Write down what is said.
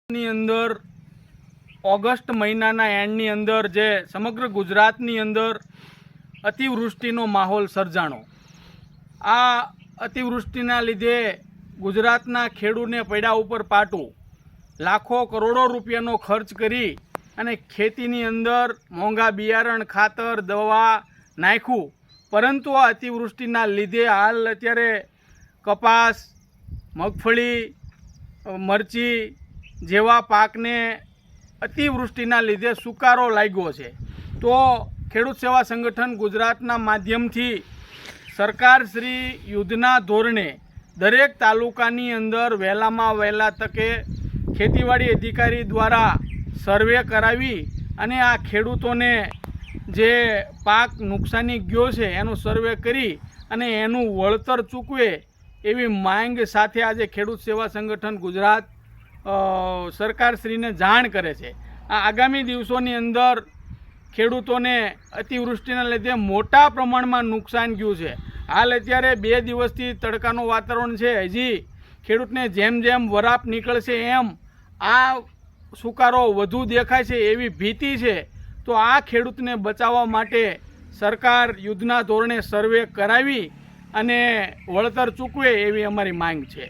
ની અંદર ઓગસ્ટ મહિનાના એન્ડની અંદર જે સમગ્ર ગુજરાતની અંદર અતિવૃષ્ટિનો માહોલ સર્જાણો। આ અતિવૃષ્ટિના લીધે ગુજરાતના ખેડૂતને પૈડા ઉપર પાટું, લાખો કરોડો રૂપિયાનો ખર્ચ કરી અને ખેતીની અંદર મોંઘા બિયારણ, ખાતર, દવા નાખ્યું, પરંતુ આ અતિવૃષ્ટિના લીધે હાલ અત્યારે કપાસ, મગફળી, મરચી જેવા પાકને અતિવૃષ્ટિના લીધે સુકારો લાગ્યો છે। તો ખેડૂત સેવા સંગઠન ગુજરાતના માધ્યમથી સરકારશ્રી યુદ્ધના ધોરણે દરેક તાલુકાની અંદર વહેલામાં વહેલા તકે ખેતીવાડી અધિકારી દ્વારા સર્વે કરાવી અને આ ખેડૂતોને જે પાક નુકસાની ગયો છે એનું સર્વે કરી અને એનું વળતર ચૂકવે એવી માંગ સાથે આજે ખેડૂત સેવા સંગઠન ગુજરાત સરકારશ્રીને જાણ કરે છે। આ આગામી દિવસોની અંદર ખેડૂતોને અતિવૃષ્ટિના લીધે મોટા પ્રમાણમાં નુકસાન ગયું છે। હાલ અત્યારે 2 દિવસથી તડકાનું વાતાવરણ છે, હજી ખેડૂતને જેમ જેમ વરાપ નીકળશે એમ આ સુકારો વધુ દેખાય છે એવી ભીતિ છે। તો આ ખેડૂતને બચાવવા માટે સરકાર યુદ્ધના ધોરણે સર્વે કરાવી અને વળતર ચૂકવે એવી અમારી માંગ છે।